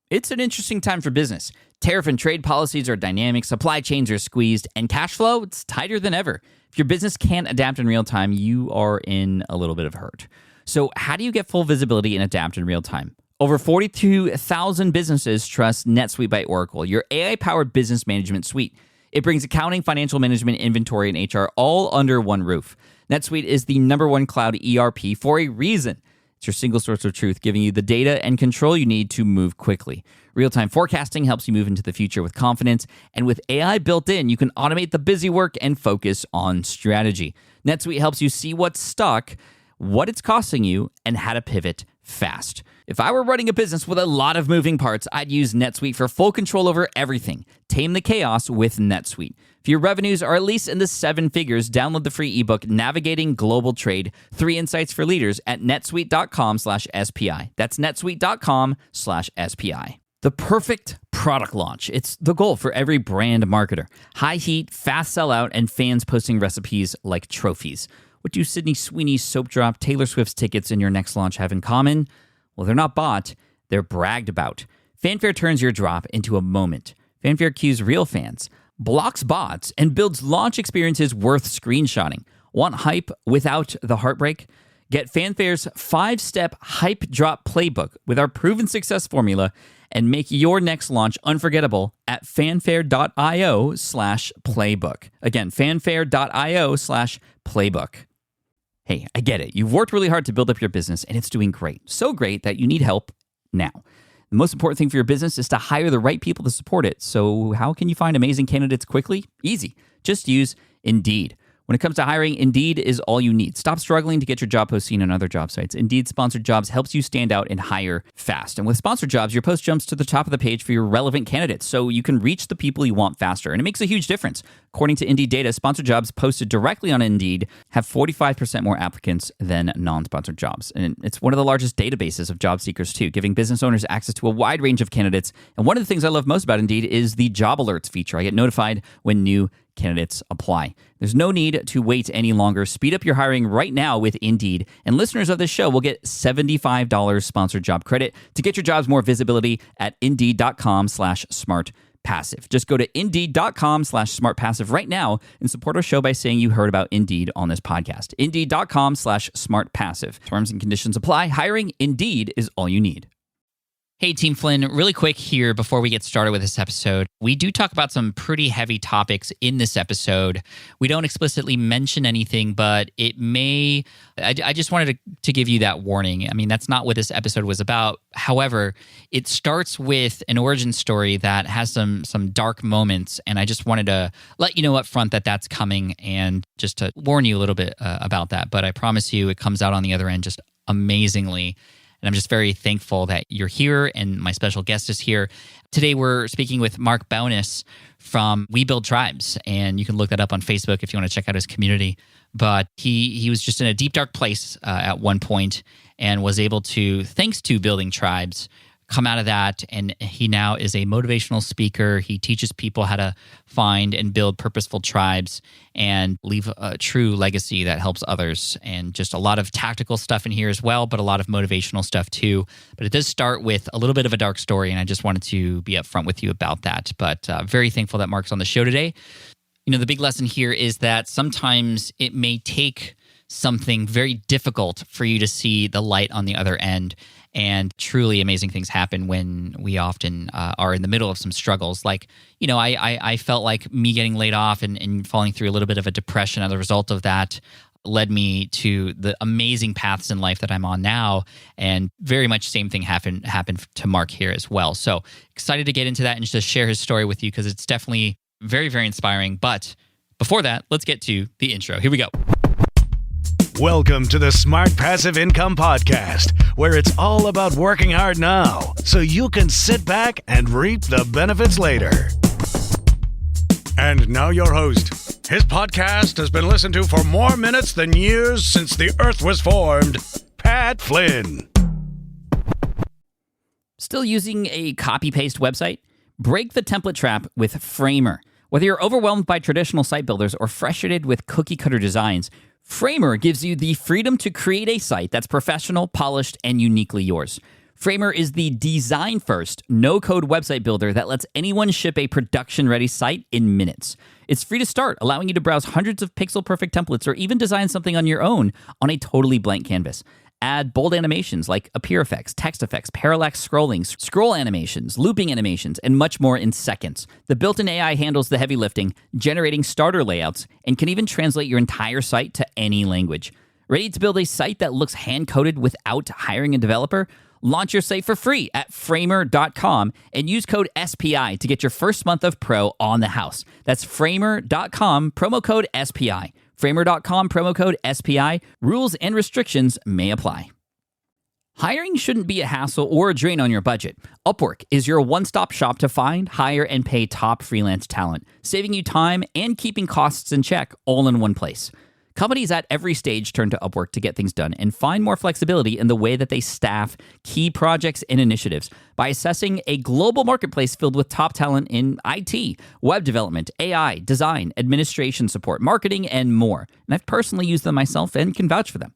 It's an interesting time for business. Tariff and trade policies are dynamic, supply chains are squeezed, and cash flow, it's tighter than ever. If your business can't adapt in real time, you are in a little bit of hurt. So how do you get full visibility and adapt in real time? Over 42,000 businesses trust NetSuite by Oracle, your AI-powered business management suite. It brings accounting, financial management, inventory, and HR all under one roof. NetSuite is the #1 cloud ERP for a reason. It's your single source of truth, giving you the data and control you need to move quickly. Real-time forecasting helps you move into the future with confidence, and with AI built in, you can automate the busy work and focus on strategy. NetSuite helps you see what's stuck, what it's costing you, and how to pivot fast. If I were running a business with a lot of moving parts, I'd use NetSuite for full control over everything. Tame the chaos with NetSuite. If your revenues are at least in the 7 figures, download the free ebook, Navigating Global Trade, 3 Insights for Leaders at netsuite.com/SPI. That's netsuite.com/SPI. The perfect product launch. It's the goal for every brand marketer. High heat, fast sellout, and fans posting recipes like trophies. What do Sydney Sweeney's soap drop, Taylor Swift's tickets, and your next launch have in common? Well, they're not bought, they're bragged about. Fanfare turns your drop into a moment. Fanfare cues real fans, blocks bots, and builds launch experiences worth screenshotting. Want hype without the heartbreak? Get Fanfare's 5-step hype drop playbook with our proven success formula and make your next launch unforgettable at fanfare.io/playbook. Again, fanfare.io/playbook. Hey, I get it. You've worked really hard to build up your business, and it's doing great. So great that you need help now. The most important thing for your business is to hire the right people to support it. So how can you find amazing candidates quickly? Easy. Just use Indeed. When it comes to hiring, Indeed is all you need. Stop struggling to get your job post seen on other job sites. Indeed Sponsored Jobs helps you stand out and hire fast. And with Sponsored Jobs, your post jumps to the top of the page for your relevant candidates, so you can reach the people you want faster. And it makes a huge difference. According to Indeed data, Sponsored Jobs posted directly on Indeed have 45% more applicants than non-sponsored jobs. And it's one of the largest databases of job seekers, too, giving business owners access to a wide range of candidates. And one of the things I love most about Indeed is the job alerts feature. I get notified when new candidates apply. There's no need to wait any longer. Speed up your hiring right now with Indeed. And listeners of this show will get $75 sponsored job credit to get your jobs more visibility at Indeed.com/smartpassive. Just go to Indeed.com/smartpassive right now and support our show by saying you heard about Indeed on this podcast. Indeed.com/smartpassive. Terms and conditions apply. Hiring Indeed is all you need. Hey, Team Flynn, really quick here before we get started with this episode. We do talk about some pretty heavy topics in this episode. We don't explicitly mention anything, but it may... I just wanted to give you that warning. I mean, that's not what this episode was about. However, it starts with an origin story that has some dark moments, and I just wanted to let you know up front that that's coming and just to warn you a little bit about that. But I promise you it comes out on the other end just amazingly. And I'm just very thankful that you're here and my special guest is here. Today, we're speaking with Mark Bowness from We Build Tribes, and you can look that up on Facebook if you want to check out his community. But he was just in a deep, dark place at one point and was able to, thanks to building tribes, come out of that, and he now is a motivational speaker. He teaches people how to find and build purposeful tribes and leave a true legacy that helps others. And just a lot of tactical stuff in here as well, but a lot of motivational stuff too. But it does start with a little bit of a dark story, and I just wanted to be upfront with you about that. But very thankful that Mark's on the show today. You know, the big lesson here is that sometimes it may take something very difficult for you to see the light on the other end. And truly amazing things happen when we often are in the middle of some struggles. Like, you know, I felt like me getting laid off and falling through a little bit of a depression as a result of that led me to the amazing paths in life that I'm on now. And very much same thing happened to Mark here as well. So excited to get into that and just share his story with you because it's definitely very, very inspiring. But before that, let's get to the intro. Here we go. Welcome to the Smart Passive Income Podcast, where it's all about working hard now so you can sit back and reap the benefits later. And now your host. His podcast has been listened to for more minutes than years since the earth was formed, Pat Flynn. Still using a copy-paste website? Break the template trap with Framer. Whether you're overwhelmed by traditional site builders or frustrated with cookie-cutter designs, Framer gives you the freedom to create a site that's professional, polished, and uniquely yours. Framer is the design-first, no-code website builder that lets anyone ship a production-ready site in minutes. It's free to start, allowing you to browse hundreds of pixel-perfect templates or even design something on your own on a totally blank canvas. Add bold animations like appear effects, text effects, parallax scrolling, scroll animations, looping animations, and much more in seconds. The built-in AI handles the heavy lifting, generating starter layouts, and can even translate your entire site to any language. Ready to build a site that looks hand-coded without hiring a developer? Launch your site for free at framer.com and use code SPI to get your first month of pro on the house. That's framer.com, promo code SPI. Framer.com, promo code SPI. Rules and restrictions may apply. Hiring shouldn't be a hassle or a drain on your budget. Upwork is your one-stop shop to find, hire, and pay top freelance talent, saving you time and keeping costs in check all in one place. Companies at every stage turn to Upwork to get things done and find more flexibility in the way that they staff key projects and initiatives by assessing a global marketplace filled with top talent in IT, web development, AI, design, administration support, marketing, and more. And I've personally used them myself and can vouch for them.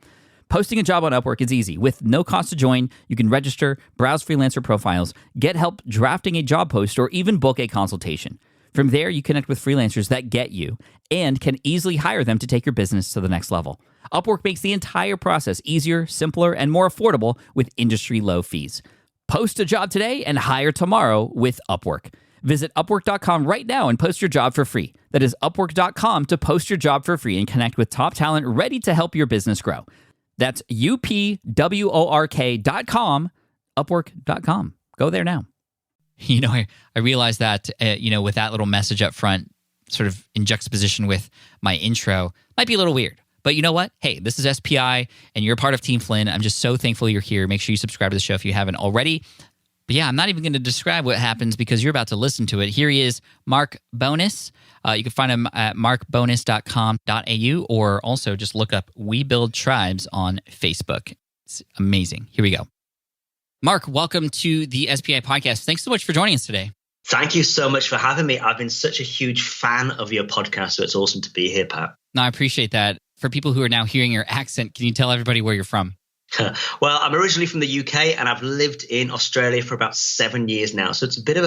Posting a job on Upwork is easy. With no cost to join, you can register, browse freelancer profiles, get help drafting a job post, or even book a consultation. From there, you connect with freelancers that get you and can easily hire them to take your business to the next level. Upwork makes the entire process easier, simpler, and more affordable with industry-low fees. Post a job today and hire tomorrow with Upwork. Visit Upwork.com right now and post your job for free. That is Upwork.com to post your job for free and connect with top talent ready to help your business grow. That's UPWORK.com, Upwork.com. Go there now. You know, I realized that, with that little message up front, sort of in juxtaposition with my intro, might be a little weird. But you know what? Hey, this is SPI, and you're part of Team Flynn. I'm just so thankful you're here. Make sure you subscribe to the show if you haven't already. But yeah, I'm not even going to describe what happens because you're about to listen to it. Here he is, Mark Bonus. You can find him at markbonus.com.au, or also just look up We Build Tribes on Facebook. It's amazing. Here we go. Mark, welcome to the SPI podcast. Thanks so much for joining us today. Thank you so much for having me. I've been such a huge fan of your podcast, so it's awesome to be here, Pat. No, I appreciate that. For people who are now hearing your accent, can you tell everybody where you're from? Well, I'm originally from the UK, and I've lived in Australia for about 7 years now, so it's a bit of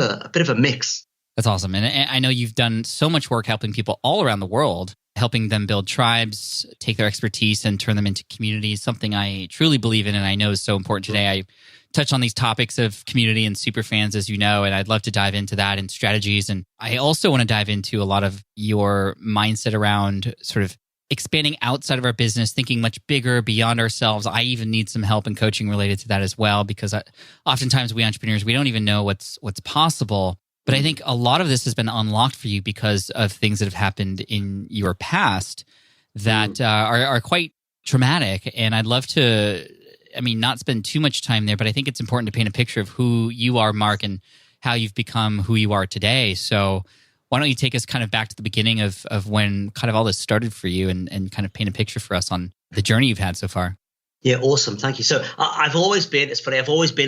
a mix. That's awesome. And I know you've done so much work helping people all around the world, helping them build tribes, take their expertise and turn them into communities, something I truly believe in and I know is so important today. I touch on these topics of community and superfans, as you know, and I'd love to dive into that and strategies. And I also want to dive into a lot of your mindset around sort of expanding outside of our business, thinking much bigger beyond ourselves. I even need some help and coaching related to that as well, because oftentimes we entrepreneurs, we don't even know what's possible. But I think a lot of this has been unlocked for you because of things that have happened in your past that are quite traumatic. And I'd love to, not spend too much time there, but I think it's important to paint a picture of who you are, Mark, and how you've become who you are today. So why don't you take us kind of back to the beginning of when kind of all this started for you and kind of paint a picture for us on the journey you've had so far? Yeah, awesome. Thank you. So I've always been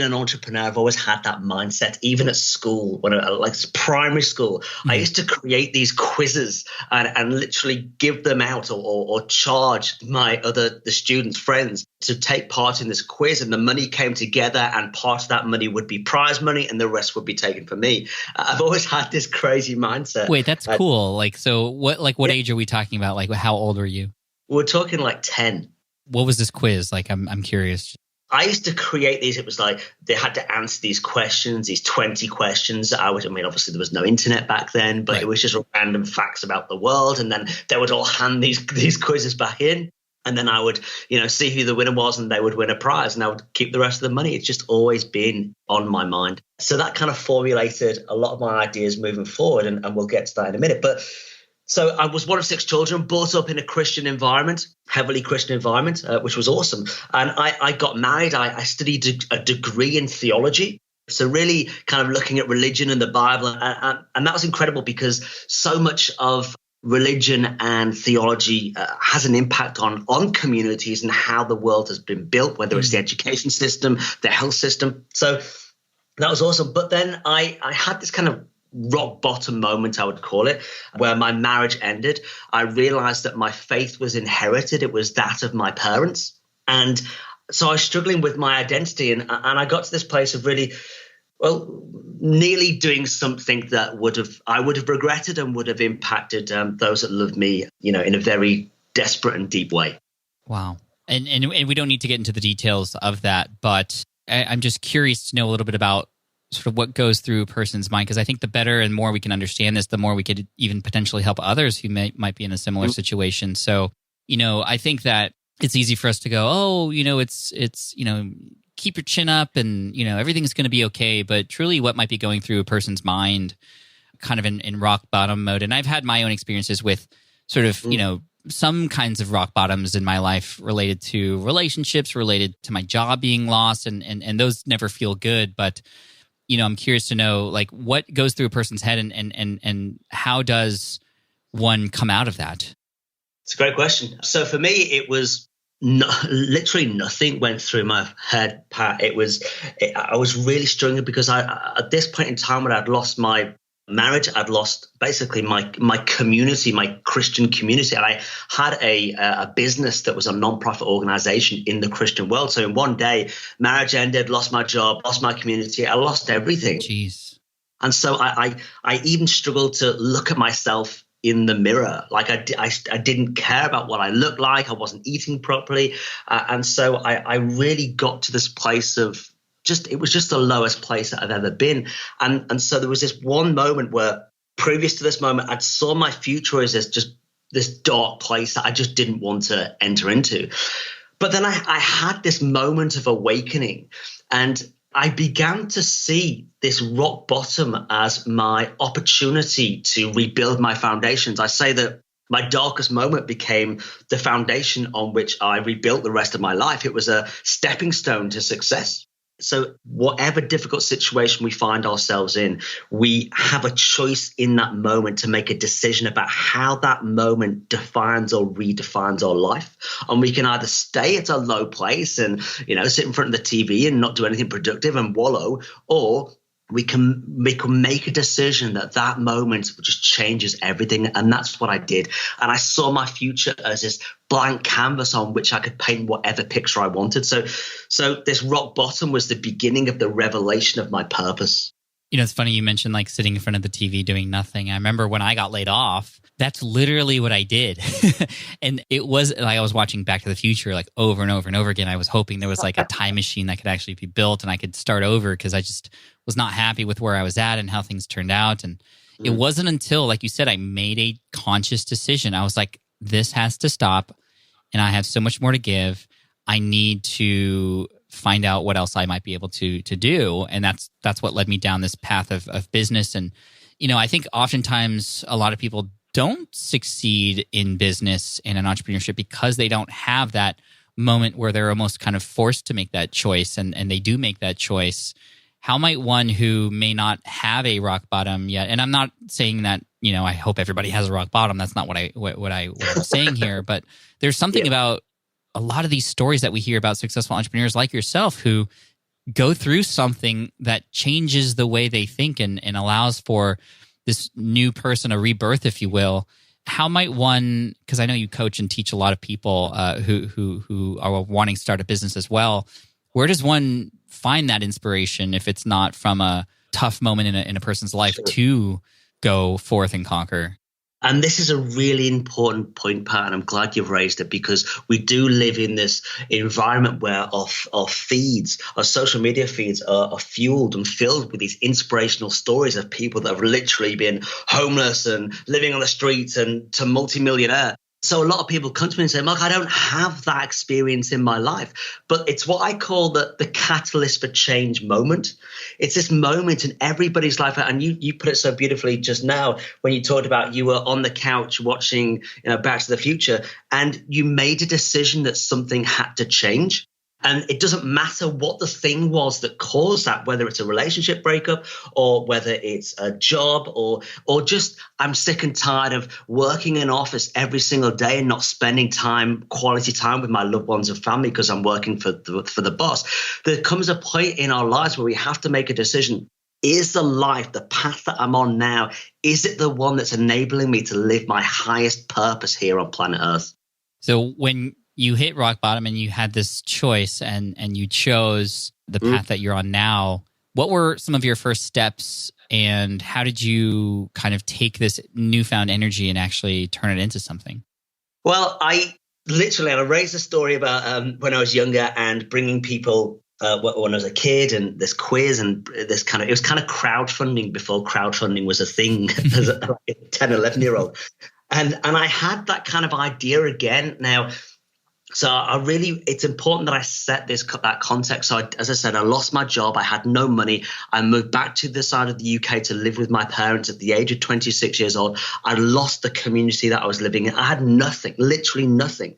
an entrepreneur. I've always had that mindset, even at school, when like primary school. I used to create these quizzes and literally give them out or charge the students, friends to take part in this quiz. And the money came together and part of that money would be prize money and the rest would be taken from me. I've always had this crazy mindset. Wait, that's cool. What age are we talking about? Like, how old were you? We're talking like 10. What was this quiz? Like, I'm curious. I used to create these. It was like they had to answer these questions, these 20 questions. Obviously there was no internet back then, but It was just random facts about the world. And then they would all hand these quizzes back in. And then I would, see who the winner was and they would win a prize and I would keep the rest of the money. It's just always been on my mind. So that kind of formulated a lot of my ideas moving forward. And we'll get to that in a minute. So I was one of 6 children, brought up in a Christian environment, heavily Christian environment, which was awesome. And I got married. I studied a degree in theology. So really kind of looking at religion and the Bible. And that was incredible because so much of religion and theology has an impact on communities and how the world has been built, whether it's the education system, the health system. So that was awesome. But then I had this kind of rock bottom moment, I would call it, where my marriage ended. I realized that my faith was inherited. It was that of my parents. And So I was struggling with my identity, and I got to this place of really, well, nearly doing something that I would have regretted and would have impacted those that loved me, in a very desperate and deep way. Wow. And we don't need to get into the details of that, but I'm just curious to know a little bit about sort of what goes through a person's mind, because I think the better and more we can understand this, the more we could even potentially help others who might be in a similar situation. So, I think that it's easy for us to go, oh, it's keep your chin up and, everything's going to be okay. But truly what might be going through a person's mind kind of in rock bottom mode. And I've had my own experiences with sort of, some kinds of rock bottoms in my life related to relationships, related to my job being lost, and those never feel good. But, I'm curious to know, like, what goes through a person's head and how does one come out of that? It's a great question. So for me, it was literally nothing went through my head, Pat. I was really struggling because at this point in time when I'd lost my marriage, I'd lost basically my community, my Christian community. And I had a business that was a non-profit organization in the Christian world. So in one day, marriage ended, lost my job, lost my community. I lost everything. Jeez. And so I even struggled to look at myself in the mirror. Like I didn't care about what I looked like. I wasn't eating properly. And so I really got to this place of it was just the lowest place that I've ever been. And so there was this one moment where previous to this moment, I saw my future as just this dark place that I just didn't want to enter into. But then I had this moment of awakening, and I began to see this rock bottom as my opportunity to rebuild my foundations. I say that my darkest moment became the foundation on which I rebuilt the rest of my life. It was a stepping stone to success. So whatever difficult situation we find ourselves in, we have a choice in that moment to make a decision about how that moment defines or redefines our life. And we can either stay at a low place and, sit in front of the TV and not do anything productive and wallow, or we can make a decision that moment just changes everything. And that's what I did. And I saw my future as this blank canvas on which I could paint whatever picture I wanted. So this rock bottom was the beginning of the revelation of my purpose. It's funny you mentioned like sitting in front of the TV doing nothing. I remember when I got laid off, that's literally what I did. And it was like I was watching Back to the Future like over and over and over again. I was hoping there was like a time machine that could actually be built and I could start over, because I just was not happy with where I was at and how things turned out. And it wasn't until, like you said, I made a conscious decision. I was like, this has to stop, and I have so much more to give. I need to find out what else I might be able to do. And that's what led me down this path of business. And, I think oftentimes a lot of people don't succeed in business and in entrepreneurship because they don't have that moment where they're almost kind of forced to make that choice, and they do make that choice. How might one who may not have a rock bottom yet, and I'm not saying that, I hope everybody has a rock bottom. That's not what I'm saying here, but there's something about a lot of these stories that we hear about successful entrepreneurs like yourself who go through something that changes the way they think and allows for this new person, a rebirth, if you will. How might one, because I know you coach and teach a lot of people who are wanting to start a business as well, where does one find that inspiration if it's not from a tough moment in a person's life to go forth and conquer? And this is a really important point, Pat, and I'm glad you've raised it, because we do live in this environment where our feeds, our social media feeds are fueled and filled with these inspirational stories of people that have literally been homeless and living on the streets and to multimillionaire. So a lot of people come to me and say, Mark, I don't have that experience in my life. But it's what I call the catalyst for change moment. It's this moment in everybody's life. And you put it so beautifully just now when you talked about you were on the couch watching Back to the Future, and you made a decision that something had to change. And it doesn't matter what the thing was that caused that, whether it's a relationship breakup or whether it's a job or just I'm sick and tired of working in an office every single day and not spending quality time with my loved ones and family because I'm working for the boss. There comes a point in our lives where we have to make a decision. Is the life, the path that I'm on now, is it the one that's enabling me to live my highest purpose here on planet Earth? So when you hit rock bottom and you had this choice and you chose the path that you're on now. What were some of your first steps and how did you kind of take this newfound energy and actually turn it into something? Well, I raised a story about when I was younger and bringing people when I was a kid and this quiz and it was kind of crowdfunding before crowdfunding was a thing as a 10, 11-year-old. And I had that kind of idea again now. So it's important that I set that context. So as I said, I lost my job. I had no money. I moved back to the side of the UK to live with my parents at the age of 26 years old. I lost the community that I was living in. I had nothing, literally nothing.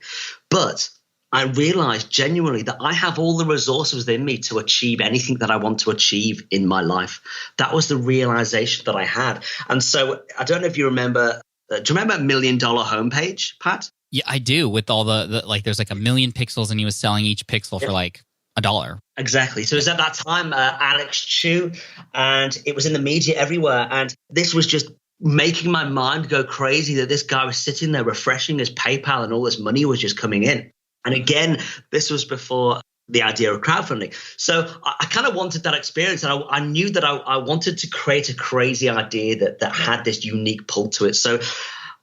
But I realized genuinely that I have all the resources within me to achieve anything that I want to achieve in my life. That was the realization that I had. And so I don't know if you remember, do you remember $1 Million Homepage, Pat? Yeah, I do. With all the like, there's like 1 million pixels, and he was selling each pixel for like $1. Exactly. So it was at that time, Alex Chu, and it was in the media everywhere. And this was just making my mind go crazy that this guy was sitting there refreshing his PayPal, and all this money was just coming in. And again, this was before the idea of crowdfunding. So I kind of wanted that experience, and I knew that I wanted to create a crazy idea that had this unique pull to it. So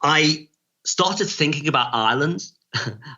I started thinking about islands.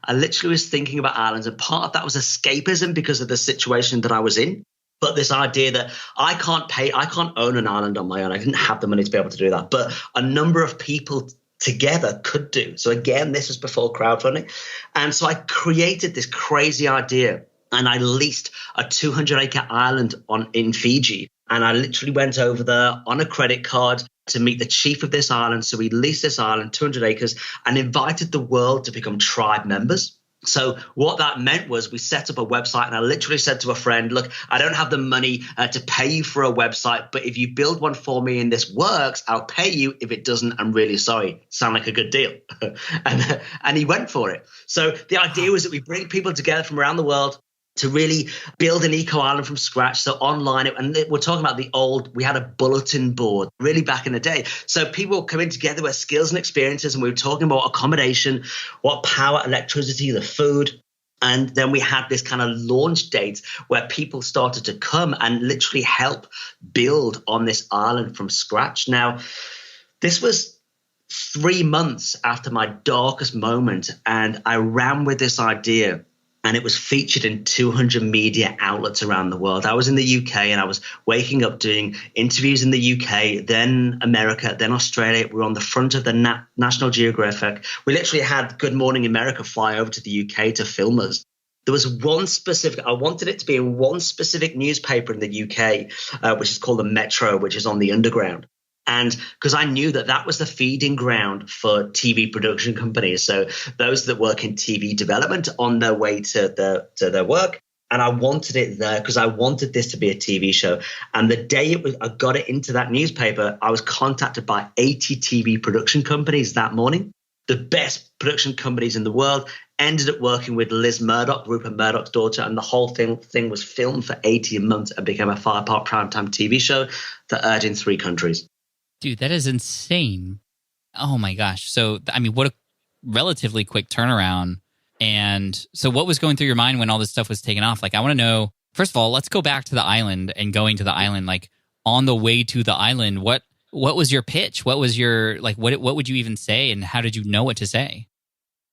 I literally was thinking about islands, and part of that was escapism because of the situation that I was in. But this idea that I can't own an island on my own. I didn't have the money to be able to do that. But a number of people together could do. So again, this was before crowdfunding. And so I created this crazy idea, and I leased a 200-acre island in Fiji. And I literally went over there on a credit card to meet the chief of this island. So we leased this island, 200 acres, and invited the world to become tribe members. So what that meant was we set up a website, and I literally said to a friend, look, I don't have the money to pay you for a website, but if you build one for me and this works, I'll pay you. If it doesn't, I'm really sorry. Sound like a good deal. and he went for it. So the idea was that we bring people together from around the world to really build an eco island from scratch. So online, and we're talking about we had a bulletin board really back in the day. So people were coming together with skills and experiences, and we were talking about accommodation, what power, electricity, the food. And then we had this kind of launch date where people started to come and literally help build on this island from scratch. Now, this was 3 months after my darkest moment, and I ran with this idea. And it was featured in 200 media outlets around the world. I was in the UK, and I was waking up doing interviews in the UK, then America, then Australia. We were on the front of the National Geographic. We literally had Good Morning America fly over to the UK to film us. There was I wanted it to be in one specific newspaper in the UK, which is called the Metro, which is on the Underground. And because I knew that was the feeding ground for TV production companies. So those that work in TV development on their way to their work. And I wanted it there because I wanted this to be a TV show. And the day I got it into that newspaper, I was contacted by 80 TV production companies that morning. The best production companies in the world. Ended up working with Liz Murdoch, Rupert Murdoch's daughter, and the whole thing was filmed for 18 months and became a 5-part primetime TV show that aired in 3 countries. Dude, that is insane. Oh my gosh. So, I mean, what a relatively quick turnaround. And so what was going through your mind when all this stuff was taken off? Like, I want to know, first of all, let's go back to the island and going to the island. Like, on the way to the island, what was your pitch? What was your, like, what would you even say? And how did you know what to say?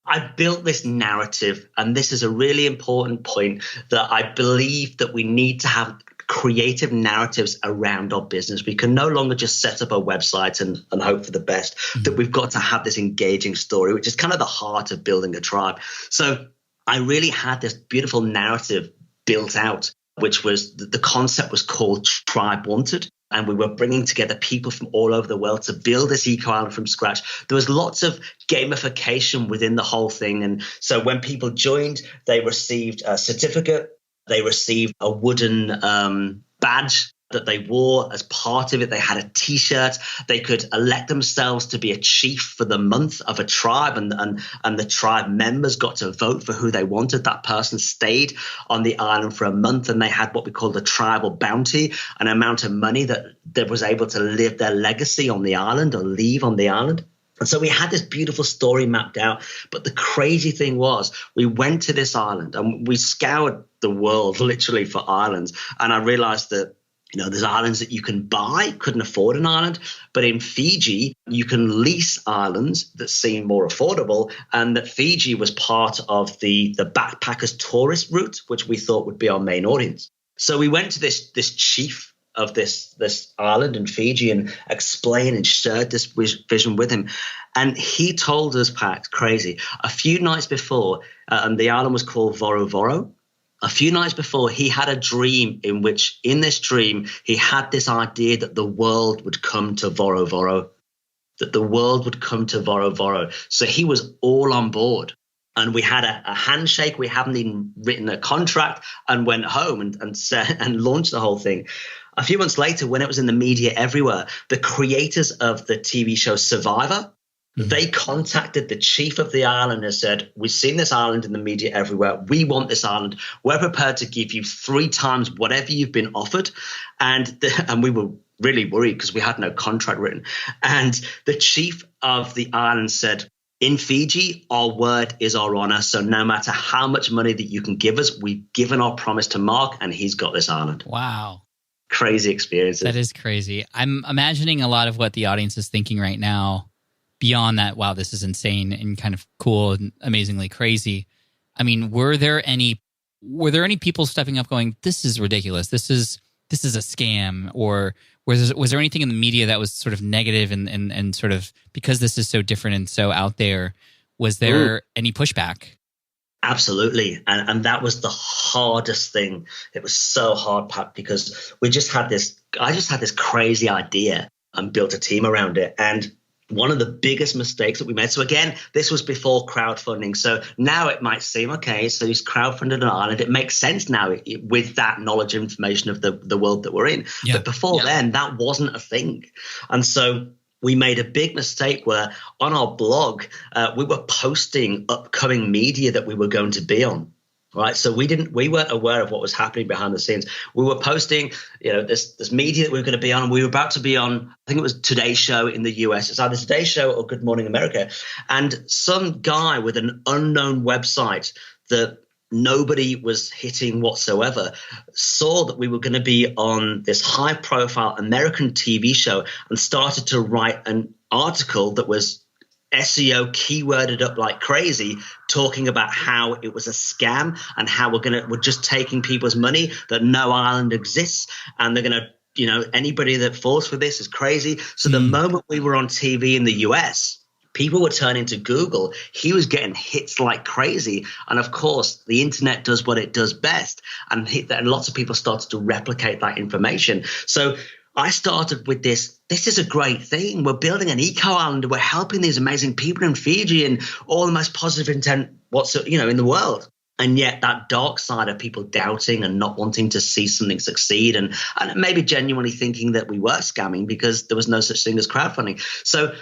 I built this narrative, and this is a really important point, that I believe that we need to have creative narratives around our business. We can no longer just set up a website and hope for the best. That we've got to have this engaging story, which is kind of the heart of building a tribe. So I really had this beautiful narrative built out, which was the concept was called Tribe Wanted. And we were bringing together people from all over the world to build this eco island from scratch. There was lots of gamification within the whole thing. And so when people joined, they received a certificate. They received a wooden badge that they wore as part of it. They had a T-shirt. They could elect themselves to be a chief for the month of a tribe, and the tribe members got to vote for who they wanted. That person stayed on the island for a month, and they had what we call the tribal bounty, an amount of money that was able to live their legacy on the island or leave on the island. And so we had this beautiful story mapped out. But the crazy thing was we went to this island and we scoured the world literally for islands. And I realized that, there's islands that you can buy, couldn't afford an island. But in Fiji, you can lease islands that seem more affordable. And that Fiji was part of the backpackers tourist route, which we thought would be our main audience. So we went to this chief of this island in Fiji and explained and shared this vision with him. And he told us, Pat, crazy, a few nights before, and the island was called Voro Voro. A few nights before, he had a dream in which, in this dream, he had this idea that the world would come to Voro Voro, that the world would come to Voro Voro. So he was all on board. And we had a handshake. We haven't even written a contract, and went home and launched the whole thing. A few months later, when it was in the media everywhere, the creators of the TV show Survivor, they contacted the chief of the island and said, we've seen this island in the media everywhere. We want this island. We're prepared to give you 3 times whatever you've been offered. And we were really worried because we had no contract written. And the chief of the island said, in Fiji, our word is our honor. So no matter how much money that you can give us, we've given our promise to Mark, and he's got this island. Wow. Crazy experiences. That is crazy. I'm imagining a lot of what the audience is thinking right now beyond that. Wow, this is insane and kind of cool and amazingly crazy. I mean, were there any people stepping up going, this is ridiculous, this is a scam? Or was there anything in the media that was sort of negative and sort of, because this is so different and so out there, was there any pushback? Absolutely. And that was the hardest thing. It was so hard, Pat, because I just had this crazy idea and built a team around it. And one of the biggest mistakes that we made. So again, this was before crowdfunding. So now it might seem, okay, so he's crowdfunded an island. It makes sense now with that knowledge and information of the world that we're in. Yeah. But before then, that wasn't a thing. And so we made a big mistake where on our blog, we were posting upcoming media that we were going to be on. Right. So we weren't aware of what was happening behind the scenes. We were posting, this media that we were going to be on. We were about to be on, I think it was Today Show in the US. It's either Today Show or Good Morning America. And some guy with an unknown website that nobody was hitting whatsoever saw that we were going to be on this high profile American TV show and started to write an article that was SEO keyworded up like crazy, talking about how it was a scam and how we're just taking people's money, that no island exists, and they're going to, anybody that falls for this is crazy. So the moment we were on TV in the US, people were turning to Google. He was getting hits like crazy. And of course, the internet does what it does best. And lots of people started to replicate that information. So I started with this is a great thing. We're building an eco island. We're helping these amazing people in Fiji and all the most positive intent in the world. And yet that dark side of people doubting and not wanting to see something succeed and maybe genuinely thinking that we were scamming because there was no such thing as crowdfunding. So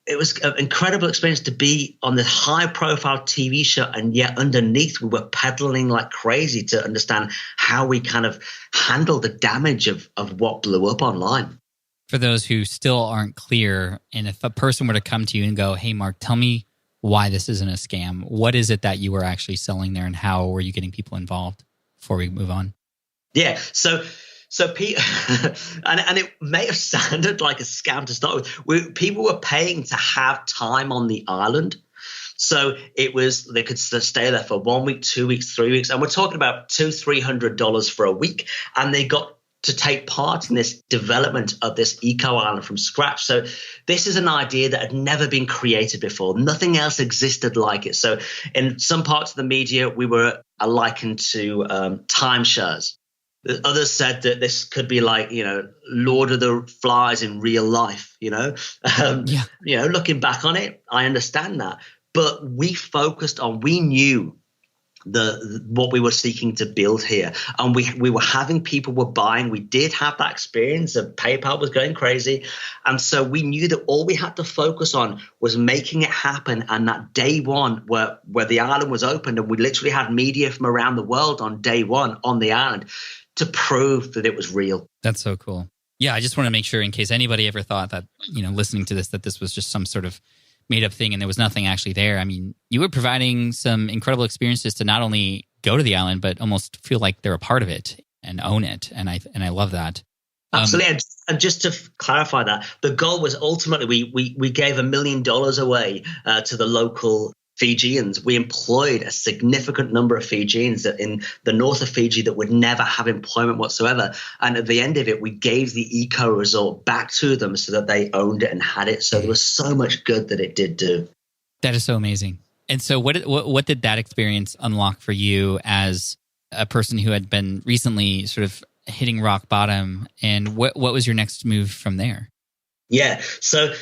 it was an incredible experience to be on this high-profile TV show, and yet underneath we were peddling like crazy to understand how we kind of handle the damage of what blew up online. For those who still aren't clear, and if a person were to come to you and go, hey, Mark, tell me why this isn't a scam. What is it that you were actually selling there, and how were you getting people involved before we move on? Yeah, so Pete, and it may have sounded like a scam to start with. People were paying to have time on the island. So they could stay there for 1 week, 2 weeks, 3 weeks. And we're talking about $200-$300 for a week. And they got to take part in this development of this eco island from scratch. So this is an idea that had never been created before. Nothing else existed like it. So in some parts of the media, we were likened to timeshares. Others said that this could be like, Lord of the Flies in real life, looking back on it, I understand that. But we knew what we were seeking to build here. And we were having people were buying. We did have that experience of PayPal was going crazy. And so we knew that all we had to focus on was making it happen. And that day one where the island was opened, and we literally had media from around the world on day one on the island to prove that it was real. That's so cool. Yeah, I just want to make sure in case anybody ever thought that, listening to this, that this was just some sort of made up thing and there was nothing actually there. I mean, you were providing some incredible experiences to not only go to the island, but almost feel like they're a part of it and own it. And I love that. Absolutely. And just to clarify that, the goal was ultimately we gave $1 million away to the local Fijians. We employed a significant number of Fijians that in the north of Fiji that would never have employment whatsoever. And at the end of it, we gave the eco resort back to them so that they owned it and had it. So there was so much good that it did do. That is so amazing. And so what did that experience unlock for you as a person who had been recently sort of hitting rock bottom? And what was your next move from there? Yeah. So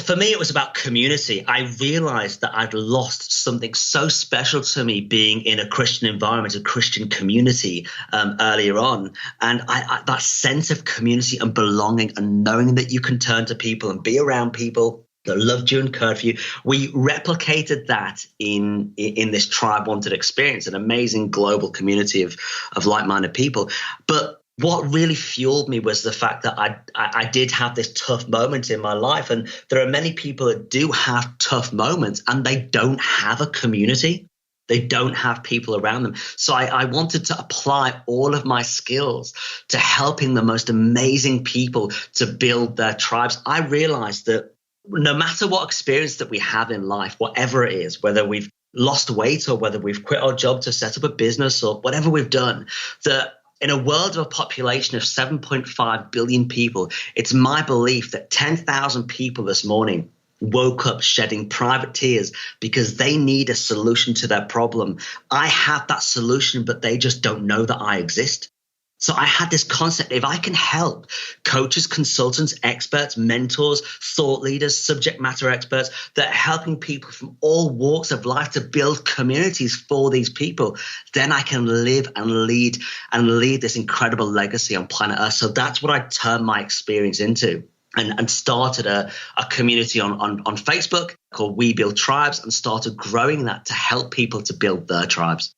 for me, it was about community. I realized that I'd lost something so special to me being in a Christian environment, a Christian community earlier on. And I that sense of community and belonging and knowing that you can turn to people and be around people that loved you and cared for you. We replicated that in this Tribe Wanted experience, an amazing global community of like-minded people. But what really fueled me was the fact that I did have this tough moment in my life. And there are many people that do have tough moments and they don't have a community. They don't have people around them. So I wanted to apply all of my skills to helping the most amazing people to build their tribes. I realized that no matter what experience that we have in life, whatever it is, whether we've lost weight or whether we've quit our job to set up a business or whatever we've done, that in a world of a population of 7.5 billion people, it's my belief that 10,000 people this morning woke up shedding private tears because they need a solution to their problem. I have that solution, but they just don't know that I exist. So I had this concept, if I can help coaches, consultants, experts, mentors, thought leaders, subject matter experts that are helping people from all walks of life to build communities for these people, then I can live and lead this incredible legacy on planet Earth. So that's what I turned my experience into. And started a community on Facebook called We Build Tribes and started growing that to help people to build their tribes.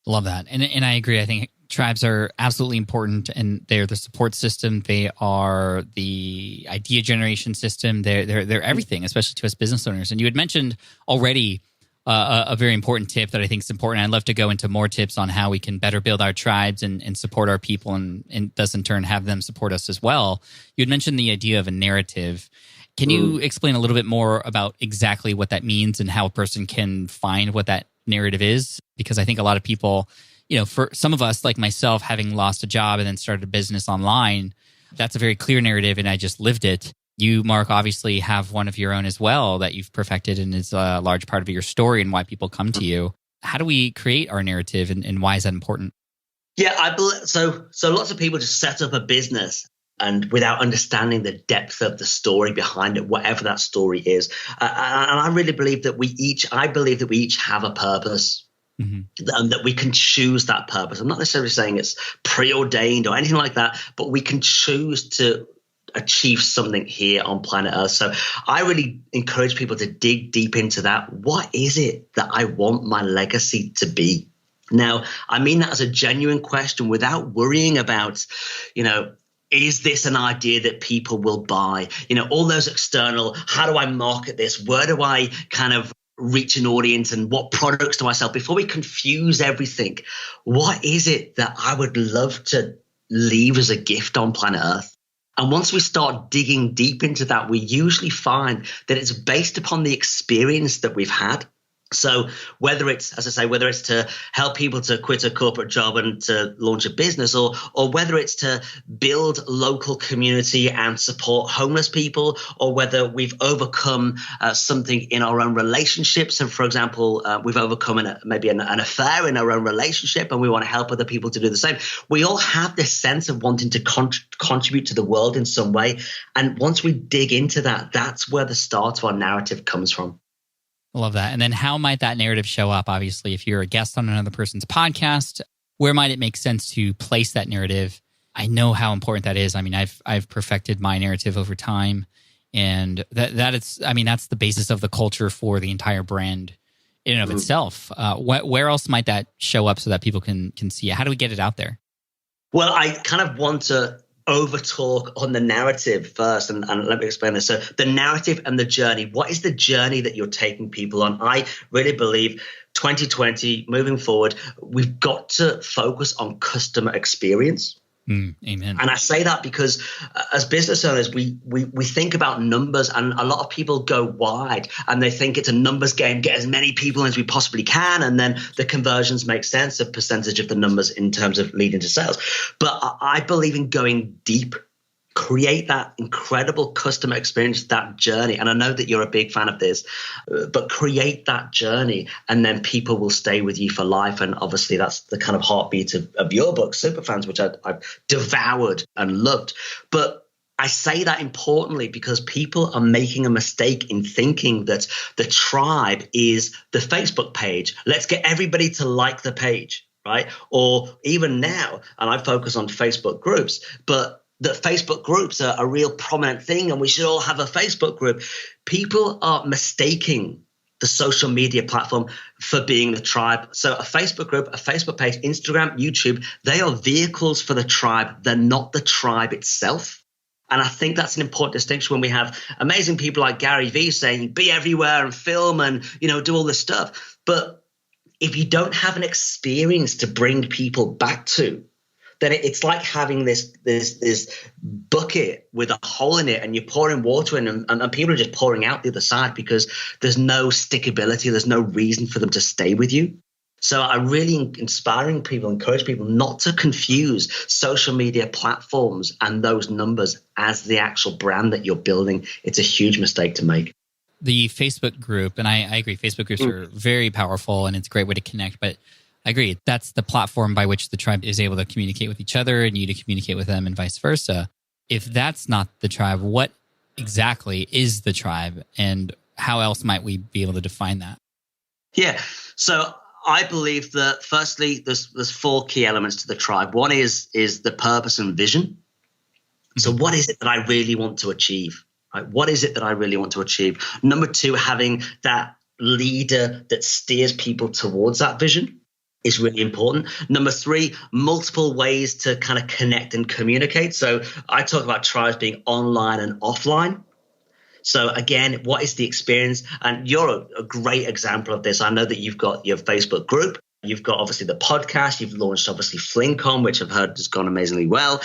Love that. And I agree. I think tribes are absolutely important, and they're the support system. They are the idea generation system. They're everything, especially to us business owners. And you had mentioned already a very important tip that I think is important. I'd love to go into more tips on how we can better build our tribes and support our people and thus in turn have them support us as well. You had mentioned the idea of a narrative. Can you explain a little bit more about exactly what that means and how a person can find what that narrative is? Because I think a lot of people, for some of us, like myself, having lost a job and then started a business online, that's a very clear narrative and I just lived it. You, Mark, obviously have one of your own as well that you've perfected and is a large part of your story and why people come to you. How do we create our narrative and why is that important? Yeah, I believe so lots of people just set up a business and without understanding the depth of the story behind it, whatever that story is. And I really believe that we each have a purpose. Mm-hmm. And that we can choose that purpose. I'm not necessarily saying it's preordained or anything like that, but we can choose to achieve something here on planet Earth. So I really encourage people to dig deep into that. What is it that I want my legacy to be? Now, I mean that as a genuine question without worrying about, is this an idea that people will buy? All those external, how do I market this? Where do I kind of reach an audience and what products do I sell? Before we confuse everything, what is it that I would love to leave as a gift on planet Earth? And once we start digging deep into that, we usually find that it's based upon the experience that we've had. So whether it's, as I say, whether it's to help people to quit a corporate job and to launch a business, or whether it's to build local community and support homeless people, or whether we've overcome something in our own relationships. So, for example, we've overcome maybe an affair in our own relationship and we want to help other people to do the same. We all have this sense of wanting to contribute to the world in some way. And once we dig into that, that's where the start of our narrative comes from. I love that. And then how might that narrative show up? Obviously, if you're a guest on another person's podcast, where might it make sense to place that narrative? I know how important that is. I mean, I've perfected my narrative over time, and that's the basis of the culture for the entire brand in and of itself. Where else might that show up so that people can see it? How do we get it out there? Well, I kind of want to over talk on the narrative first, and let me explain this. So the narrative and the journey. What is the journey that you're taking people on? I really believe 2020, moving forward, we've got to focus on customer experience. Amen. And I say that because as business owners, we think about numbers, and a lot of people go wide and they think it's a numbers game, get as many people as we possibly can, and then the conversions make sense, a percentage of the numbers in terms of leading to sales. But I believe in going deep. Create that incredible customer experience, that journey. And I know that you're a big fan of this, but create that journey, and then people will stay with you for life. And obviously that's the kind of heartbeat of your book, Superfans, which I've devoured and loved. But I say that importantly because people are making a mistake in thinking that the tribe is the Facebook page. Let's get everybody to like the page, right? Or even now, and I focus on Facebook groups, but that Facebook groups are a real prominent thing and we should all have a Facebook group. People are mistaking the social media platform for being the tribe. So a Facebook group, a Facebook page, Instagram, YouTube, they are vehicles for the tribe. They're not the tribe itself. And I think that's an important distinction when we have amazing people like Gary Vee saying, be everywhere and film and, do all this stuff. But if you don't have an experience to bring people back to, then it's like having this bucket with a hole in it, and you're pouring water in, and people are just pouring out the other side because there's no stickability, there's no reason for them to stay with you. So I really encourage people not to confuse social media platforms and those numbers as the actual brand that you're building. It's a huge mistake to make. The Facebook group, and I agree, Facebook groups are very powerful and it's a great way to connect, but I agree. That's the platform by which the tribe is able to communicate with each other and you to communicate with them and vice versa. If that's not the tribe, what exactly is the tribe and how else might we be able to define that? Yeah. So I believe that firstly, there's four key elements to the tribe. One is the purpose and vision. So what is it that I really want to achieve? Right? What is it that I really want to achieve? Number two, having that leader that steers people towards that vision is really important. Number three, multiple ways to kind of connect and communicate. So I talk about tribes being online and offline. So again, what is the experience? And you're a great example of this. I know that you've got your Facebook group. You've got obviously the podcast. You've launched obviously FlingCon, which I've heard has gone amazingly well.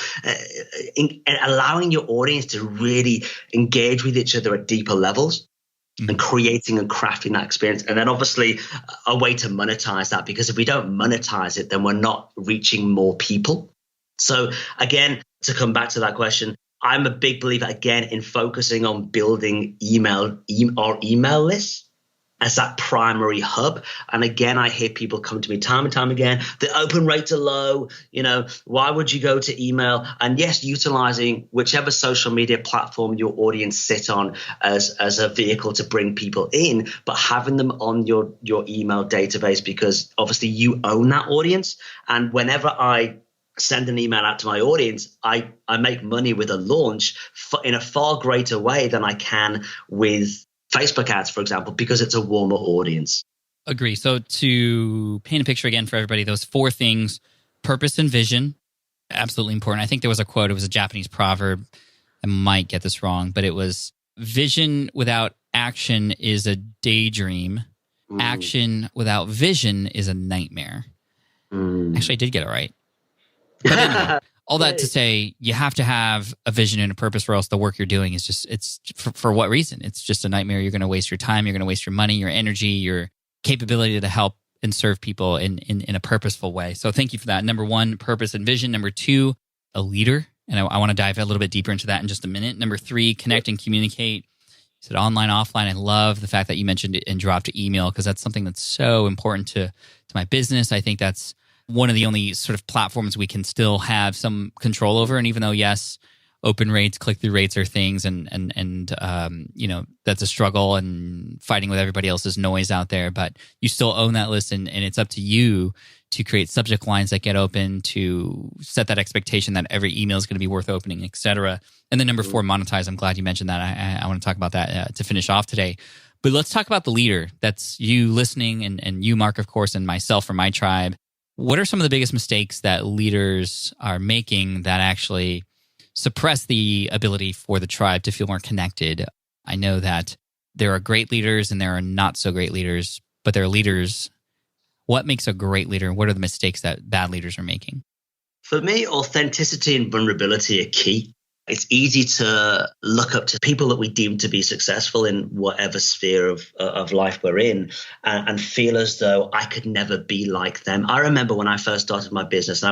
Allowing your audience to really engage with each other at deeper levels. And creating and crafting that experience. And then obviously a way to monetize that, because if we don't monetize it, then we're not reaching more people. So again, to come back to that question, I'm a big believer again in focusing on building email lists as that primary hub. And again, I hear people come to me time and time again, the open rates are low, why would you go to email? And yes, utilizing whichever social media platform your audience sit on as a vehicle to bring people in, but having them on your email database, because obviously you own that audience. And whenever I send an email out to my audience, I make money with a launch in a far greater way than I can with Facebook ads, for example, because it's a warmer audience. Agree. So to paint a picture again for everybody, those four things, purpose and vision, absolutely important. I think there was a quote, it was a Japanese proverb. I might get this wrong, but it was vision without action is a daydream. Action without vision is a nightmare. Actually, I did get it right. But anyway, all that to say, you have to have a vision and a purpose, or else the work you're doing is just, it's for what reason? It's just a nightmare. You're going to waste your time. You're going to waste your money, your energy, your capability to help and serve people in a purposeful way. So thank you for that. Number one, purpose and vision. Number two, a leader. And I want to dive a little bit deeper into that in just a minute. Number three, connect and communicate. You said online, offline. I love the fact that you mentioned it and dropped email, because that's something that's so important to my business. I think that's one of the only sort of platforms we can still have some control over. And even though, yes, open rates, click-through rates are things, and that's a struggle and fighting with everybody else's noise out there, but you still own that list, and it's up to you to create subject lines that get open, to set that expectation that every email is going to be worth opening, et cetera. And then number four, monetize. I'm glad you mentioned that. I want to talk about that to finish off today. But let's talk about the leader. That's you listening, and you, Mark, of course, and myself from my tribe. What are some of the biggest mistakes that leaders are making that actually suppress the ability for the tribe to feel more connected. I know that there are great leaders and there are not so great leaders, but there are leaders. What makes a great leader? What are the mistakes that bad leaders are making? For me, authenticity and vulnerability are key. It's easy to look up to people that we deem to be successful in whatever sphere of life we're in and feel as though I could never be like them. I remember when I first started my business, and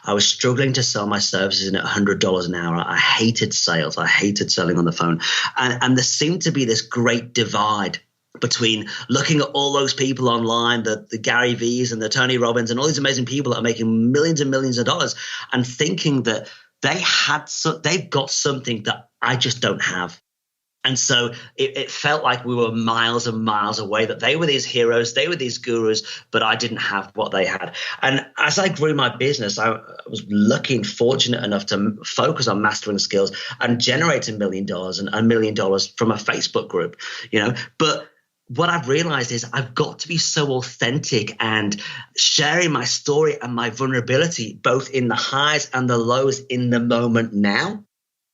I was struggling to sell my services at $100 an hour. I hated sales. I hated selling on the phone. And there seemed to be this great divide between looking at all those people online, the Gary V's and the Tony Robbins and all these amazing people that are making millions and millions of dollars, and thinking that they've got something that I just don't have. And so it felt like we were miles and miles away, that they were these heroes, they were these gurus, but I didn't have what they had. And as I grew my business, I was lucky and fortunate enough to focus on mastering skills and generate $1 million and $1 million from a Facebook group, but what I've realized is I've got to be so authentic and sharing my story and my vulnerability, both in the highs and the lows in the moment now,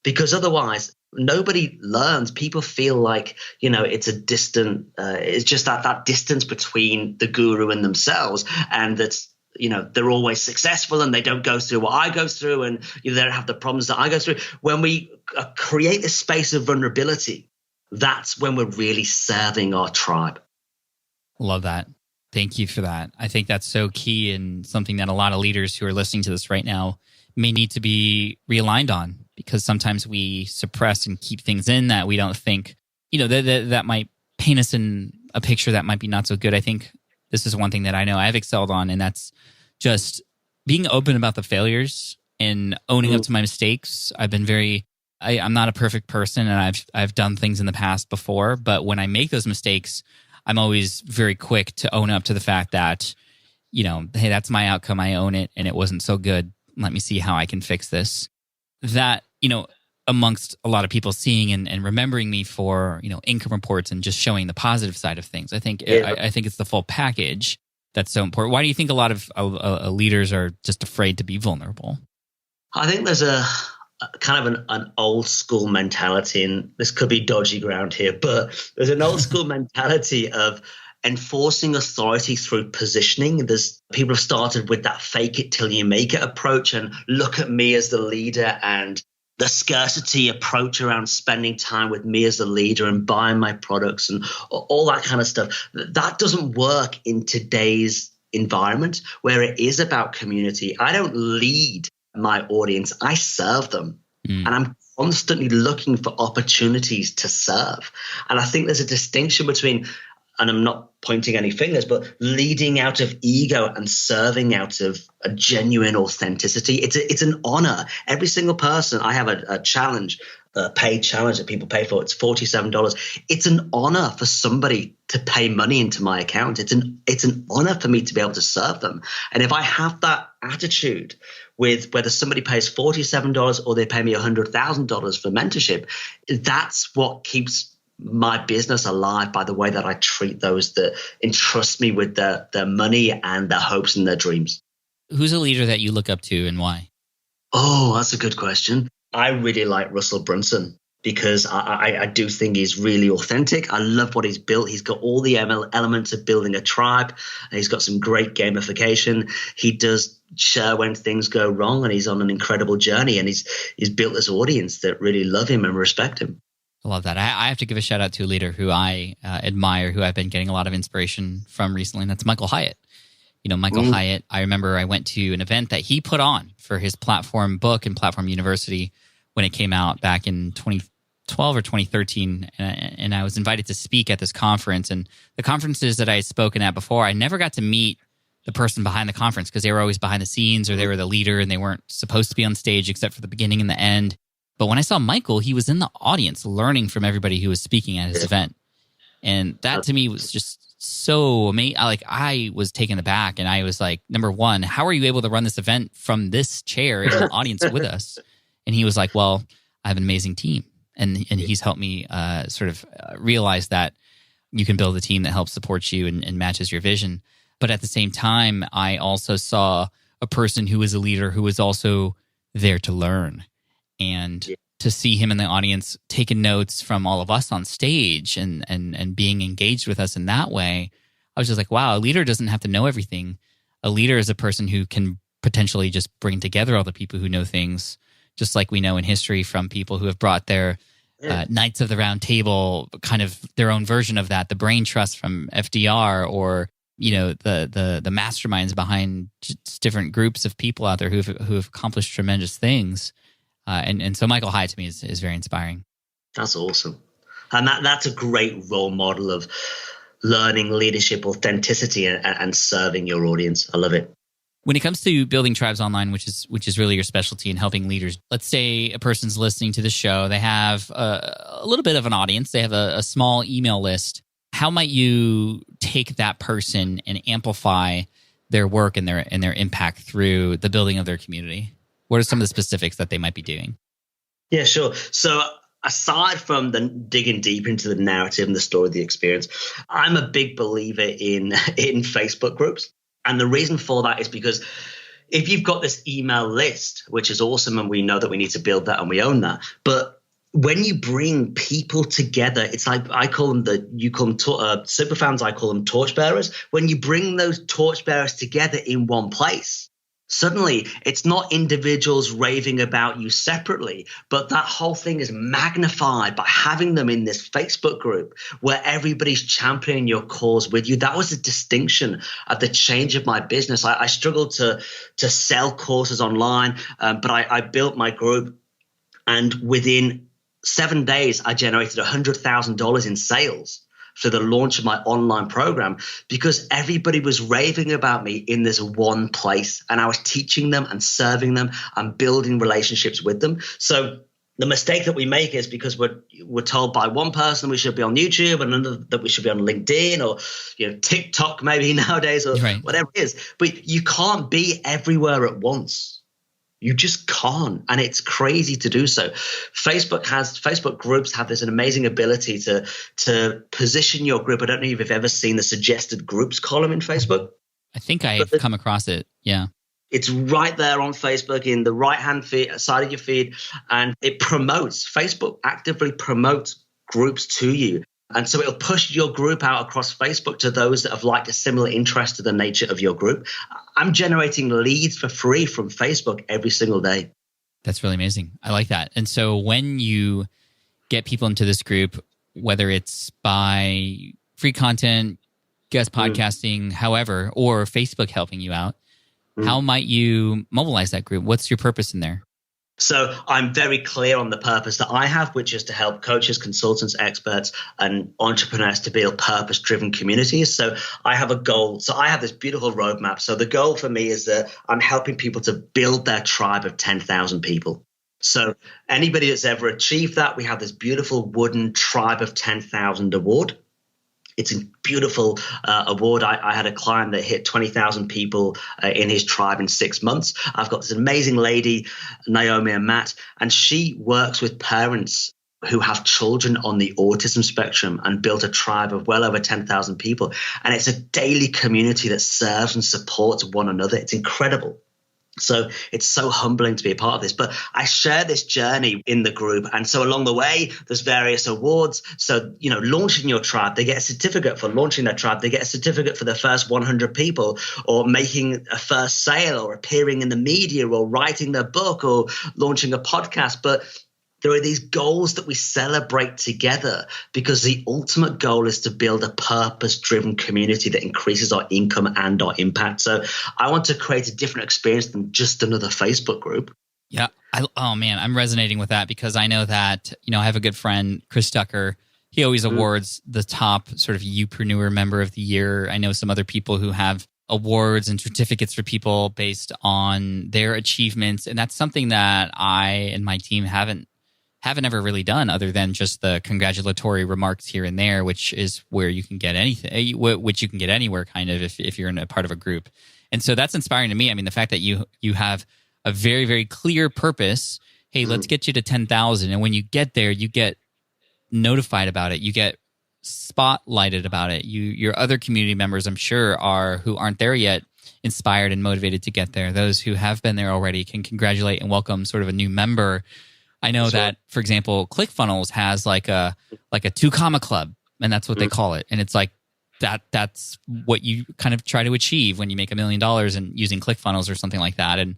because otherwise nobody learns. People feel like, it's a distant, it's just that distance between the guru and themselves. And that's, they're always successful and they don't go through what I go through, and they don't have the problems that I go through. When we create this space of vulnerability, that's when we're really serving our tribe. Love that. Thank you for that. I think that's so key and something that a lot of leaders who are listening to this right now may need to be realigned on, because sometimes we suppress and keep things in that we don't think, that might paint us in a picture that might be not so good. I think this is one thing that I know I've excelled on, and that's just being open about the failures and owning up to my mistakes. I've been I'm not a perfect person, and I've done things in the past before, but when I make those mistakes, I'm always very quick to own up to the fact that, hey, that's my outcome. I own it, and it wasn't so good. Let me see how I can fix this. That, amongst a lot of people seeing and remembering me for, income reports and just showing the positive side of things. I think it's the full package that's so important. Why do you think a lot of leaders are just afraid to be vulnerable? I think there's a kind of an old school mentality, and this could be dodgy ground here, but there's an old school mentality of enforcing authority through positioning. There's people have started with that fake it till you make it approach, and look at me as the leader, and the scarcity approach around spending time with me as the leader and buying my products and all that kind of stuff. That doesn't work in today's environment where it is about community. I don't lead my audience, I serve them. And I'm constantly looking for opportunities to serve. And I think there's a distinction between, and I'm not pointing any fingers, but leading out of ego and serving out of a genuine authenticity. It's an honor. Every single person, I have a challenge, a paid challenge that people pay for. It's $47. It's an honor for somebody to pay money into my account. It's an honor for me to be able to serve them. And if I have that attitude with whether somebody pays $47 or they pay me $100,000 for mentorship, that's what keeps my business alive, by the way that I treat those that entrust me with their money and their hopes and their dreams. Who's a leader that you look up to and why? Oh, that's a good question. I really like Russell Brunson because I do think he's really authentic. I love what he's built. He's got all the elements of building a tribe. He's got some great gamification. He does share when things go wrong, and he's on an incredible journey, and he's built this audience that really love him and respect him. I love that. I have to give a shout out to a leader who I admire, who I've been getting a lot of inspiration from recently, and that's Michael Hyatt. Michael Hyatt, I remember I went to an event that he put on for his Platform book and Platform University when it came out back in 2012 or 2013, and I was invited to speak at this conference. And the conferences that I had spoken at before, I never got to meet the person behind the conference because they were always behind the scenes, or they were the leader and they weren't supposed to be on stage except for the beginning and the end. But when I saw Michael, he was in the audience learning from everybody who was speaking at his event. And that to me was just so amazing. I was taken aback, and I was like, number one, how are you able to run this event from this chair in the audience with us? And he was like, well, I have an amazing team. And he's helped me realize that you can build a team that helps support you and matches your vision. But at the same time, I also saw a person who was a leader who was also there to learn. And to see him in the audience taking notes from all of us on stage and being engaged with us in that way, I was just like, wow, a leader doesn't have to know everything. A leader is a person who can potentially just bring together all the people who know things, just like we know in history from people who have brought their Knights of the Round Table, kind of their own version of that, the brain trust from FDR, or the masterminds behind just different groups of people out there who have accomplished tremendous things. And so Michael Hyatt to me is very inspiring. That's awesome. And that's a great role model of learning leadership, authenticity, and serving your audience. I love it. When it comes to building tribes online, which is really your specialty in helping leaders, let's say a person's listening to the show, they have a little bit of an audience, they have a small email list. How might you take that person and amplify their work and their impact through the building of their community? What are some of the specifics that they might be doing? Yeah, sure. So aside from the digging deep into the narrative and the story of the experience, I'm a big believer in Facebook groups. And the reason for that is because if you've got this email list, which is awesome, and we know that we need to build that and we own that, but when you bring people together, it's like you call them super fans, I call them torchbearers. When you bring those torchbearers together in one place, suddenly it's not individuals raving about you separately, but that whole thing is magnified by having them in this Facebook group where everybody's championing your cause with you. That was a distinction at the change of my business. I struggled to sell courses online, but I built my group, and within 7 days, I generated $100,000 in sales for the launch of my online program, because everybody was raving about me in this one place, and I was teaching them and serving them and building relationships with them. So the mistake that we make is because we're told by one person we should be on YouTube and another that we should be on LinkedIn or TikTok maybe nowadays, or whatever it is. But you can't be everywhere at once. You just can't, and it's crazy to do so. Facebook groups have this amazing ability to position your group. I don't know if you've ever seen the suggested groups column in Facebook. I think I've come across it. Yeah. It's right there on Facebook in the right-hand side of your feed, and Facebook actively promotes groups to you. And so it'll push your group out across Facebook to those that have like a similar interest to the nature of your group. I'm generating leads for free from Facebook every single day. That's really amazing. I like that. And so when you get people into this group, whether it's by free content, guest podcasting, however, or Facebook helping you out, how might you mobilize that group? What's your purpose in there? So I'm very clear on the purpose that I have, which is to help coaches, consultants, experts, and entrepreneurs to build purpose-driven communities. So I have a goal. So I have this beautiful roadmap. So the goal for me is that I'm helping people to build their tribe of 10,000 people. So anybody that's ever achieved that, we have this beautiful wooden Tribe of 10,000 award. It's a beautiful award. I had a client that hit 20,000 people in his tribe in 6 months. I've got this amazing lady, Naomi and Matt, and she works with parents who have children on the autism spectrum and built a tribe of well over 10,000 people. And it's a daily community that serves and supports one another. It's incredible. So it's so humbling to be a part of this. But I share this journey in the group. And so along the way, there's various awards. So, launching your tribe, they get a certificate for launching their tribe. They get a certificate for the first 100 people, or making a first sale, or appearing in the media, or writing their book, or launching a podcast. But there are these goals that we celebrate together, because the ultimate goal is to build a purpose-driven community that increases our income and our impact. So I want to create a different experience than just another Facebook group. Yeah. I'm resonating with that, because I know that, I have a good friend, Chris Tucker. He always awards the top sort of youpreneur member of the year. I know some other people who have awards and certificates for people based on their achievements. And that's something that I and my team haven't ever really done, other than just the congratulatory remarks here and there, which is where you can get anything, which you can get anywhere kind of if you're in a part of a group. And so that's inspiring to me. I mean, the fact that you have a very, very clear purpose. Hey, let's get you to 10,000. And when you get there, you get notified about it. You get spotlighted about it. Your other community members, I'm sure, who aren't there yet, inspired and motivated to get there. Those who have been there already can congratulate and welcome sort of a new member. I know that, for example, ClickFunnels has like a 2-comma club, and that's what they call it. And it's like that's what you kind of try to achieve when you make $1 million and using ClickFunnels or something like that. And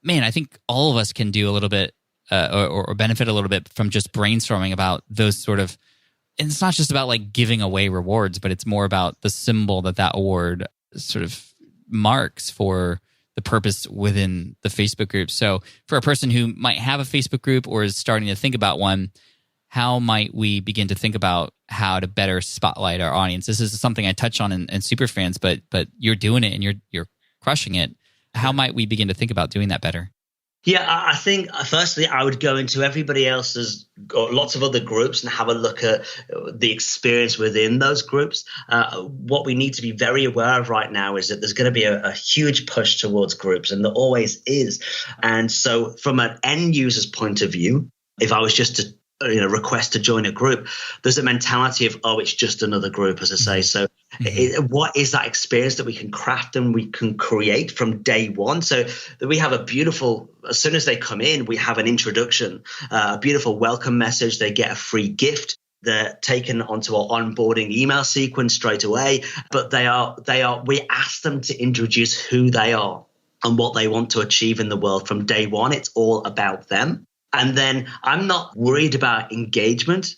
man, I think all of us can do a little bit or benefit a little bit from just brainstorming about those sort of. And it's not just about like giving away rewards, but it's more about the symbol that award sort of marks for the purpose within the Facebook group. So for a person who might have a Facebook group or is starting to think about one, how might we begin to think about how to better spotlight our audience? This is something I touch on in Superfans, but you're doing it and you're crushing it. How might we begin to think about doing that better? Yeah, I think firstly, I would go into everybody else's or lots of other groups and have a look at the experience within those groups. What we need to be very aware of right now is that there's going to be a huge push towards groups, and there always is. And so from an end user's point of view, if I was just to request to join a group, there's a mentality of, oh, it's just another group, as I say. So what is that experience that we can craft and we can create from day one? So that we have a beautiful, as soon as they come in, we have an introduction, a beautiful welcome message. They get a free gift. They're taken onto our onboarding email sequence straight away, but we ask them to introduce who they are and what they want to achieve in the world from day one. It's all about them. And then I'm not worried about engagement.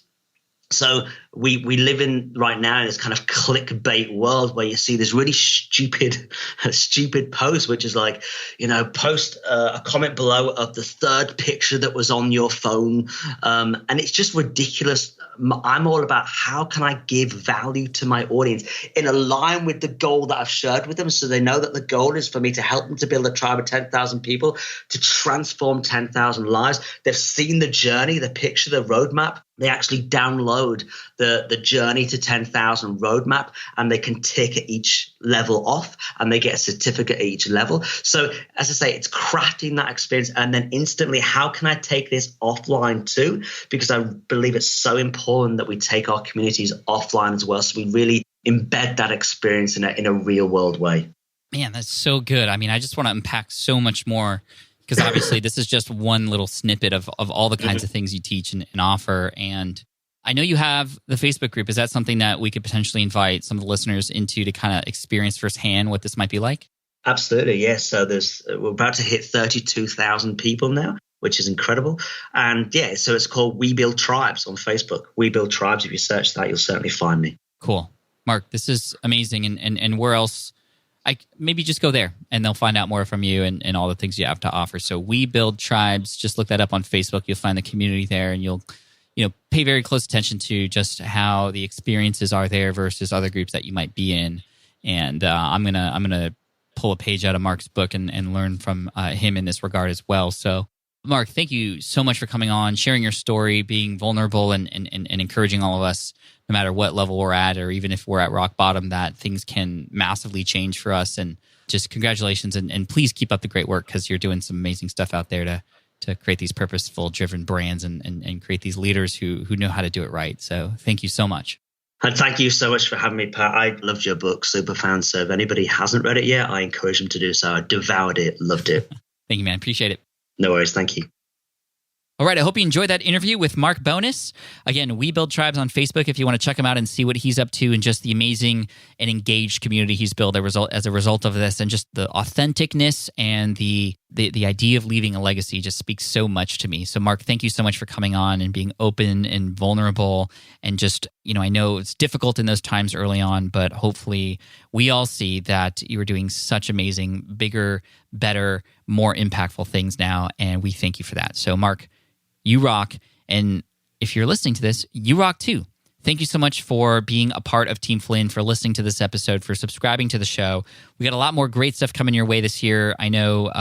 So we live in right now in this kind of clickbait world where you see this really stupid post, which is like, post a comment below of the third picture that was on your phone. And it's just ridiculous. I'm all about how can I give value to my audience in line with the goal that I've shared with them, so they know that the goal is for me to help them to build a tribe of 10,000 people, to transform 10,000 lives. They've seen the journey, the picture, the roadmap. They actually download the journey to 10,000 roadmap, and they can tick at each level off, and they get a certificate at each level. So as I say, it's crafting that experience, and then instantly, how can I take this offline too? Because I believe it's so important that we take our communities offline as well, so we really embed that experience in a real world way. Man, that's so good. I mean, I just want to unpack so much more, because obviously this is just one little snippet of all the kinds of things you teach and offer. And I know you have the Facebook group. Is that something that we could potentially invite some of the listeners into to kind of experience firsthand what this might be like? Absolutely, yes. So we're about to hit 32,000 people now, which is incredible. And yeah, so it's called We Build Tribes on Facebook. We Build Tribes. If you search that, you'll certainly find me. Cool. Mark, this is amazing. And where else? Maybe just go there and they'll find out more from you and all the things you have to offer. So We Build Tribes, just look that up on Facebook. You'll find the community there, and you'll pay very close attention to just how the experiences are there versus other groups that you might be in. And I'm gonna pull a page out of Mark's book and learn from him in this regard as well. So Mark, thank you so much for coming on, sharing your story, being vulnerable and encouraging all of us, no matter what level we're at, or even if we're at rock bottom, that things can massively change for us. And just congratulations, and please keep up the great work, because you're doing some amazing stuff out there to create these purposeful, driven brands and create these leaders who know how to do it right. So thank you so much. And thank you so much for having me, Pat. I loved your book, Superfan. So if anybody hasn't read it yet, I encourage them to do so. I devoured it, loved it. Thank you, man. Appreciate it. No worries. Thank you. All right, I hope you enjoyed that interview with Mark Bonus. Again, We Build Tribes on Facebook if you want to check him out and see what he's up to, and just the amazing and engaged community he's built as a result of this, and just the authenticness and the idea of leaving a legacy just speaks so much to me. So Mark, thank you so much for coming on and being open and vulnerable, and just, I know it's difficult in those times early on, but hopefully we all see that you are doing such amazing, bigger, better, more impactful things now, and we thank you for that. So Mark, you rock. And if you're listening to this, you rock too. Thank you so much for being a part of Team Flynn, for listening to this episode, for subscribing to the show. We got a lot more great stuff coming your way this year. I know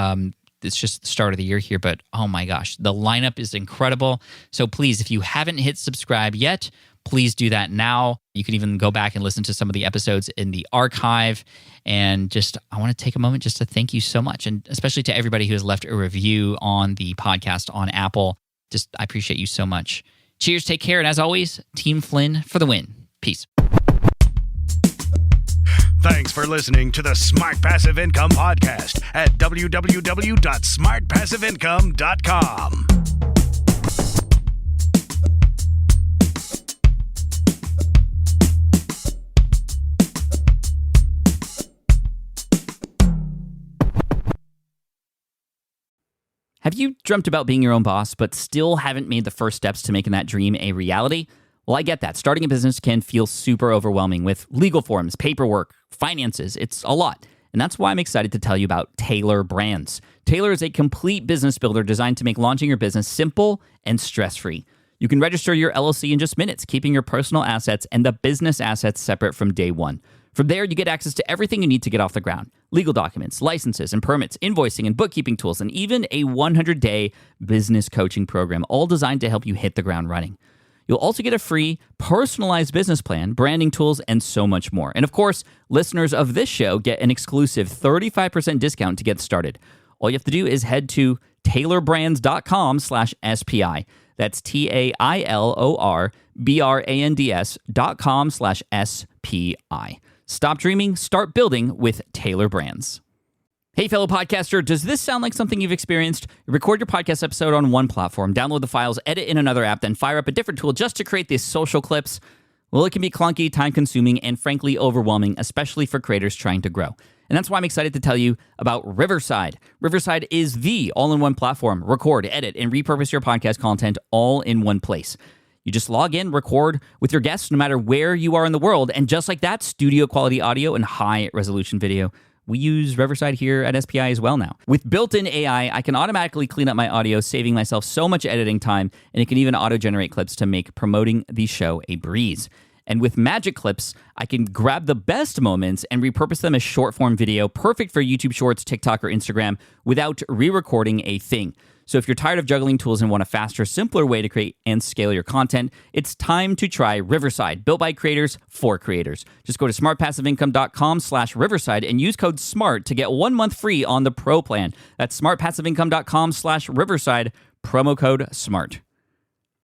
it's just the start of the year here, but oh my gosh, the lineup is incredible. So please, if you haven't hit subscribe yet, please do that now. You can even go back and listen to some of the episodes in the archive. And I want to take a moment just to thank you so much, and especially to everybody who has left a review on the podcast on Apple. I appreciate you so much. Cheers, take care, and as always, Team Flynn for the win. Peace. Thanks for listening to the Smart Passive Income Podcast at www.smartpassiveincome.com. Have you dreamt about being your own boss, but still haven't made the first steps to making that dream a reality? Well, I get that. Starting a business can feel super overwhelming with legal forms, paperwork, finances. It's a lot. And that's why I'm excited to tell you about Taylor Brands. Taylor is a complete business builder designed to make launching your business simple and stress-free. You can register your LLC in just minutes, keeping your personal assets and the business assets separate from day one. From there, you get access to everything you need to get off the ground. Legal documents, licenses and permits, invoicing and bookkeeping tools, and even a 100-day business coaching program, all designed to help you hit the ground running. You'll also get a free, personalized business plan, branding tools, and so much more. And of course, listeners of this show get an exclusive 35% discount to get started. All you have to do is head to taylorbrands.com/SPI. That's TAILORBRANDS.com/SPI. Stop dreaming, start building with Taylor Brands. Hey, fellow podcaster, does this sound like something you've experienced? Record your podcast episode on one platform, download the files, edit in another app, then fire up a different tool just to create these social clips. Well, it can be clunky, time-consuming, and frankly overwhelming, especially for creators trying to grow. And that's why I'm excited to tell you about Riverside. Riverside is the all-in-one platform. Record, edit, and repurpose your podcast content all in one place. You just log in, record with your guests no matter where you are in the world, and just like that, studio-quality audio and high-resolution video. We use Riverside here at SPI as well now. With built-in AI, I can automatically clean up my audio, saving myself so much editing time, and it can even auto-generate clips to make promoting the show a breeze. And with Magic Clips, I can grab the best moments and repurpose them as short-form video, perfect for YouTube Shorts, TikTok, or Instagram, without re-recording a thing. So if you're tired of juggling tools and want a faster, simpler way to create and scale your content, it's time to try Riverside, built by creators for creators. Just go to smartpassiveincome.com/Riverside and use code SMART to get 1 month free on the Pro plan. That's smartpassiveincome.com/Riverside, promo code SMART.